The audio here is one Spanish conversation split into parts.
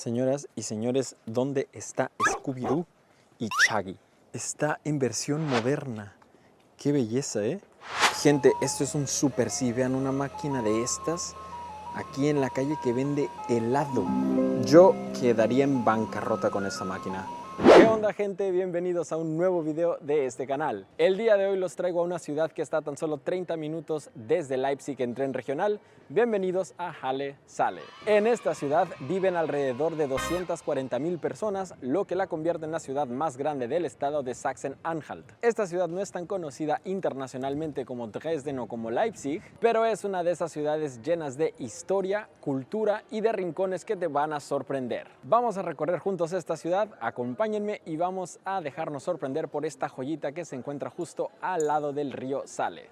Señoras y señores, ¿dónde está Scooby-Doo y Shaggy? Está en versión moderna. ¡Qué belleza, eh! Gente, esto es un super sí. Vean una máquina de estas aquí en la calle que vende helado. Yo quedaría en bancarrota con esta máquina. ¿Qué onda, gente? Bienvenidos a un nuevo video de este canal. El día de hoy los traigo a una ciudad que está a tan solo 30 minutos desde Leipzig en tren regional. Bienvenidos a Halle Saale. En esta ciudad viven alrededor de 240.000 personas, lo que la convierte en la ciudad más grande del estado de Sachsen-Anhalt. Esta ciudad no es tan conocida internacionalmente como Dresden o como Leipzig, pero es una de esas ciudades llenas de historia, cultura y de rincones que te van a sorprender. Vamos a recorrer juntos esta ciudad, acompáñenme y vamos a dejarnos sorprender por esta joyita que se encuentra justo al lado del río Saale.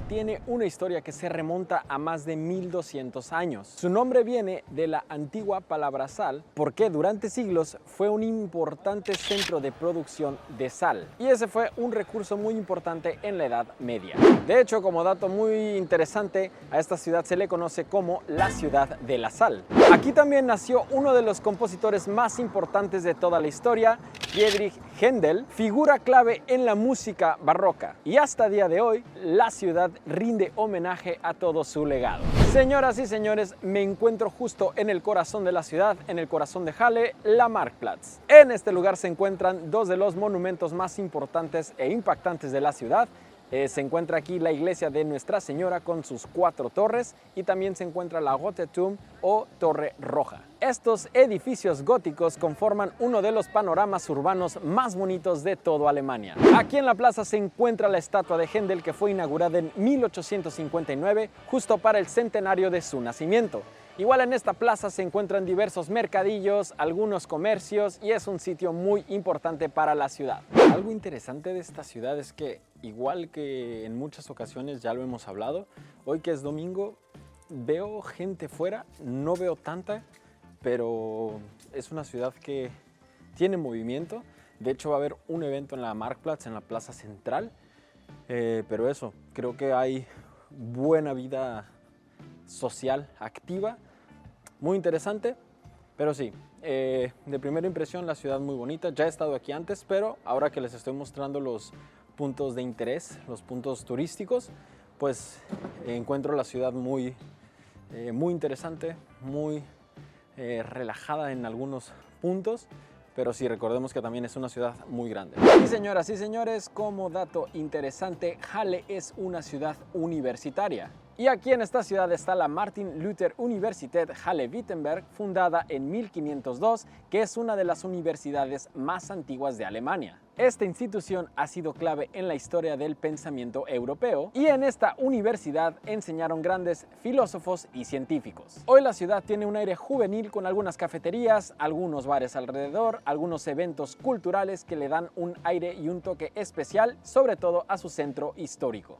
Tiene una historia que se remonta a más de 1200 años. Su nombre viene de la antigua palabra sal, porque durante siglos fue un importante centro de producción de sal. Y ese fue un recurso muy importante en la Edad Media. De hecho, como dato muy interesante, a esta ciudad se le conoce como la ciudad de la sal. Aquí también nació uno de los compositores más importantes de toda la historia, Friedrich Händel, figura clave en la música barroca. Y hasta el día de hoy, la ciudad rinde homenaje a todo su legado. Señoras y señores, me encuentro justo en el corazón de la ciudad, en el corazón de Halle, la Marktplatz. En este lugar se encuentran dos de los monumentos más importantes e impactantes de la ciudad. Se encuentra aquí la iglesia de Nuestra Señora con sus 4 torres y también se encuentra la Rote Turm o Torre Roja. Estos edificios góticos conforman uno de los panoramas urbanos más bonitos de toda Alemania. Aquí en la plaza se encuentra la estatua de Händel, que fue inaugurada en 1859, justo para el centenario de su nacimiento. Igual en esta plaza se encuentran diversos mercadillos, algunos comercios y es un sitio muy importante para la ciudad. Algo interesante de esta ciudad es que, igual que en muchas ocasiones ya lo hemos hablado, hoy que es domingo veo gente fuera, no veo tanta, pero es una ciudad que tiene movimiento. De hecho va a haber un evento en la Marktplatz, en la plaza central, pero eso, creo que hay buena vida social activa, muy interesante, pero sí, de primera impresión la ciudad muy bonita. Ya he estado aquí antes, pero ahora que les estoy mostrando los puntos de interés, los puntos turísticos, pues encuentro la ciudad muy interesante, muy relajada en algunos puntos. Pero sí, recordemos que también es una ciudad muy grande. Y señoras y señores, como dato interesante, Halle es una ciudad universitaria. Y aquí en esta ciudad está la Martin Luther Universität Halle-Wittenberg, fundada en 1502, que es una de las universidades más antiguas de Alemania. Esta institución ha sido clave en la historia del pensamiento europeo y en esta universidad enseñaron grandes filósofos y científicos. Hoy la ciudad tiene un aire juvenil con algunas cafeterías, algunos bares alrededor, algunos eventos culturales que le dan un aire y un toque especial, sobre todo a su centro histórico.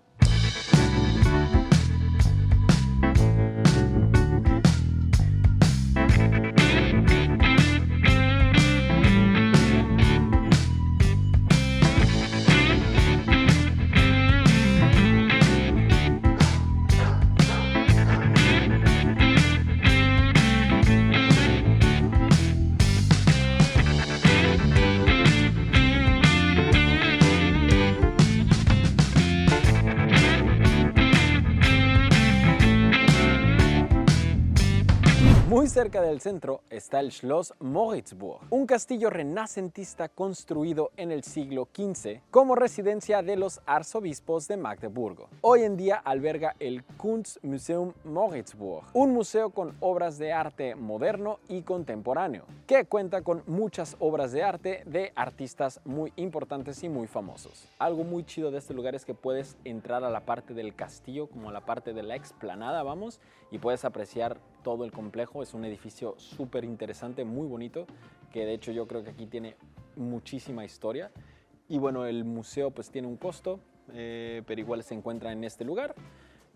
Muy cerca del centro está el Schloss Moritzburg, un castillo renacentista construido en el siglo XV como residencia de los arzobispos de Magdeburgo. Hoy en día alberga el Kunstmuseum Moritzburg, un museo con obras de arte moderno y contemporáneo, que cuenta con muchas obras de arte de artistas muy importantes y muy famosos. Algo muy chido de este lugar es que puedes entrar a la parte del castillo, como a la parte de la explanada, vamos, y puedes apreciar todo el complejo. Es un edificio súper interesante, muy bonito, que de hecho yo creo que aquí tiene muchísima historia. Y bueno, el museo pues tiene un costo, pero igual se encuentra en este lugar.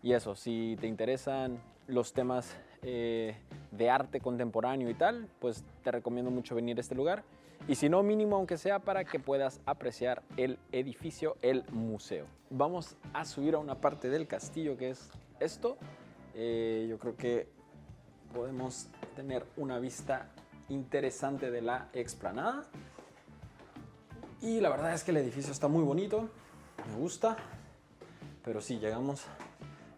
Y eso, si te interesan los temas de arte contemporáneo y tal, pues te recomiendo mucho venir a este lugar. Y si no, mínimo aunque sea para que puedas apreciar el edificio, el museo. Vamos a subir a una parte del castillo que es esto. Yo creo que podemos tener una vista interesante de la explanada. Y la verdad es que el edificio está muy bonito, me gusta. Pero sí, llegamos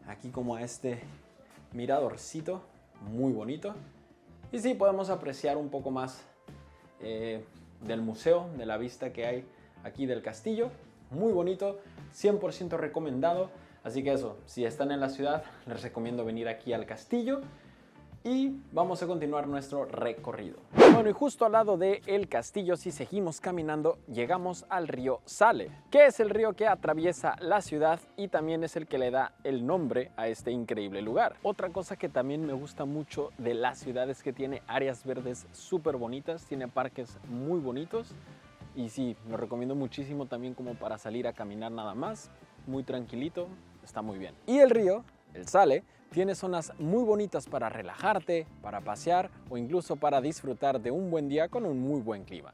aquí como a este miradorcito muy bonito. Y sí, podemos apreciar un poco más del museo, de la vista que hay aquí del castillo. Muy bonito, 100% recomendado. Así que eso, si están en la ciudad, les recomiendo venir aquí al castillo. Y vamos a continuar nuestro recorrido. Bueno, y justo al lado del castillo, si seguimos caminando, llegamos al río Saale, que es el río que atraviesa la ciudad y también es el que le da el nombre a este increíble lugar. Otra cosa que también me gusta mucho de la ciudad es que tiene áreas verdes súper bonitas, tiene parques muy bonitos y sí, lo recomiendo muchísimo también como para salir a caminar nada más, muy tranquilito, está muy bien. Y el río, el Saale, tiene zonas muy bonitas para relajarte, para pasear o incluso para disfrutar de un buen día con un muy buen clima.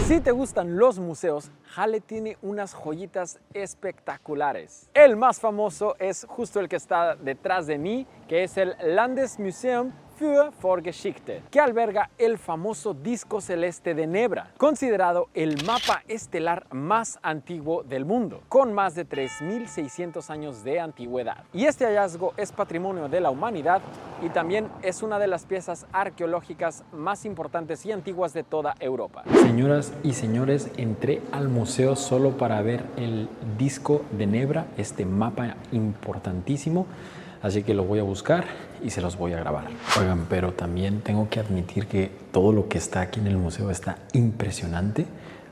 Si te gustan los museos, Halle tiene unas joyitas espectaculares. El más famoso es justo el que está detrás de mí, que es el Landesmuseum für Vorgeschichte, que alberga el famoso disco celeste de Nebra, considerado el mapa estelar más antiguo del mundo, con más de 3.600 años de antigüedad. Y este hallazgo es patrimonio de la humanidad y también es una de las piezas arqueológicas más importantes y antiguas de toda Europa. Señoras y señores, entré al museo solo para ver el disco de Nebra, este mapa importantísimo. Así que lo voy a buscar y se los voy a grabar. Oigan, pero también tengo que admitir que todo lo que está aquí en el museo está impresionante.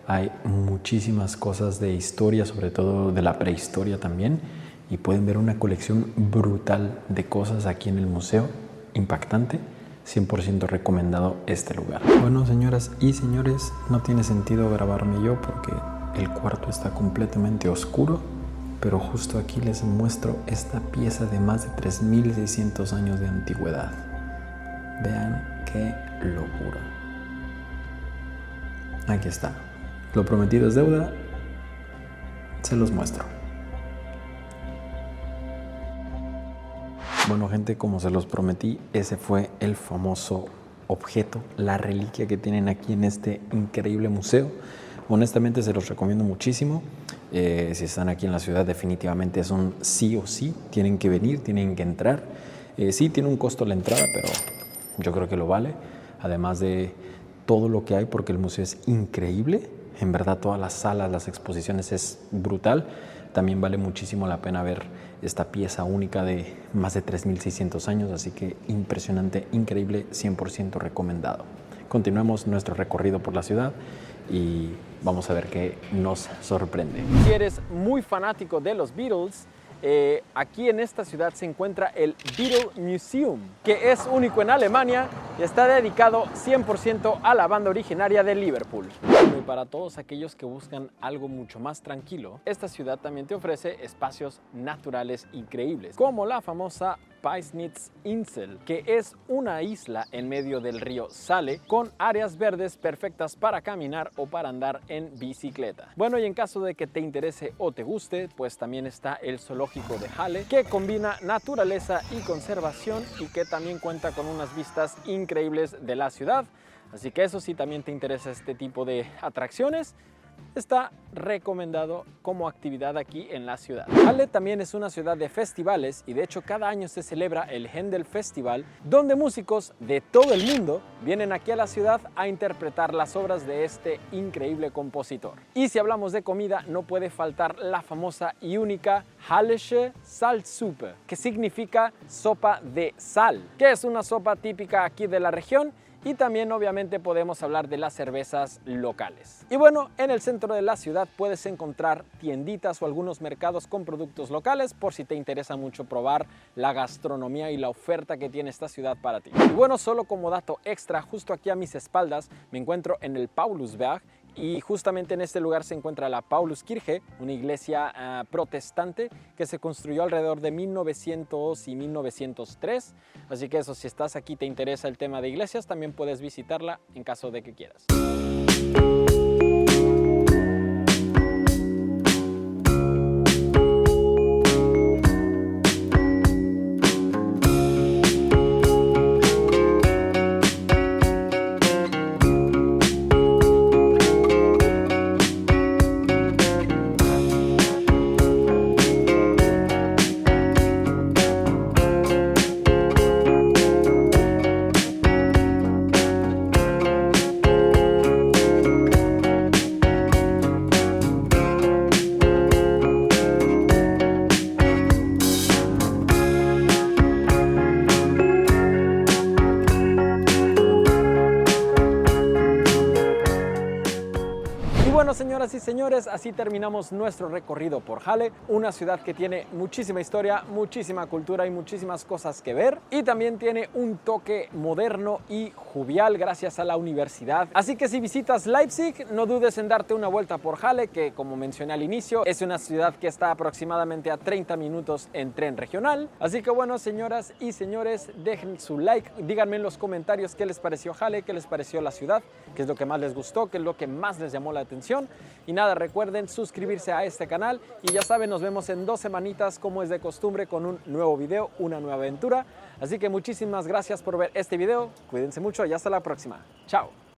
Hay muchísimas cosas de historia, sobre todo de la prehistoria también. Y pueden ver una colección brutal de cosas aquí en el museo. Impactante. 100% recomendado este lugar. Bueno, señoras y señores, no tiene sentido grabarme yo porque el cuarto está completamente oscuro. Pero justo aquí les muestro esta pieza de más de 3.600 años de antigüedad. Vean qué locura. Aquí está. Lo prometido es deuda. Se los muestro. Bueno, gente, como se los prometí, ese fue el famoso objeto, la reliquia que tienen aquí en este increíble museo. Honestamente se los recomiendo muchísimo. Si están aquí en la ciudad, definitivamente es un sí o sí. Tienen que venir, tienen que entrar. Sí, tiene un costo la entrada, pero yo creo que lo vale. Además de todo lo que hay, porque el museo es increíble. En verdad, todas las salas, las exposiciones es brutal. También vale muchísimo la pena ver esta pieza única de más de 3.600 años. Así que impresionante, increíble, 100% recomendado. Continuamos nuestro recorrido por la ciudad y vamos a ver qué nos sorprende. Si eres muy fanático de los Beatles, aquí en esta ciudad se encuentra el Beatle Museum, que es único en Alemania y está dedicado 100% a la banda originaria de Liverpool. Y para todos aquellos que buscan algo mucho más tranquilo, esta ciudad también te ofrece espacios naturales increíbles, como la famosa Peisnitz-Insel, que es una isla en medio del río Saale con áreas verdes perfectas para caminar o para andar en bicicleta. Bueno, y en caso de que te interese o te guste, pues también está el zoológico de Halle, que combina naturaleza y conservación y que también cuenta con unas vistas increíbles de la ciudad. Así que eso, si también te interesa este tipo de atracciones, está recomendado como actividad aquí en la ciudad. Halle también es una ciudad de festivales y de hecho cada año se celebra el Händel Festival, donde músicos de todo el mundo vienen aquí a la ciudad a interpretar las obras de este increíble compositor. Y si hablamos de comida, no puede faltar la famosa y única Hallische Salzsuppe, que significa sopa de sal, que es una sopa típica aquí de la región. Y también obviamente podemos hablar de las cervezas locales. Y bueno, en el centro de la ciudad puedes encontrar tienditas o algunos mercados con productos locales por si te interesa mucho probar la gastronomía y la oferta que tiene esta ciudad para ti. Y bueno, solo como dato extra, justo aquí a mis espaldas me encuentro en el Paulusberg. Y justamente en este lugar se encuentra la Pauluskirche, una iglesia protestante que se construyó alrededor de 1900 y 1903. Así que eso, si estás aquí y te interesa el tema de iglesias, también puedes visitarla en caso de que quieras. Bueno, señoras y señores, así terminamos nuestro recorrido por Halle, una ciudad que tiene muchísima historia, muchísima cultura y muchísimas cosas que ver, y también tiene un toque moderno y jovial gracias a la universidad. Así que si visitas Leipzig, no dudes en darte una vuelta por Halle, que como mencioné al inicio, es una ciudad que está aproximadamente a 30 minutos en tren regional. Así que bueno, señoras y señores, dejen su like, díganme en los comentarios qué les pareció Halle, qué les pareció la ciudad, qué es lo que más les gustó, qué es lo que más les llamó la atención. Y nada, recuerden suscribirse a este canal y ya saben, nos vemos en 2 semanitas como es de costumbre con un nuevo video, una nueva aventura. Así que muchísimas gracias por ver este video, cuídense mucho y hasta la próxima. Chao.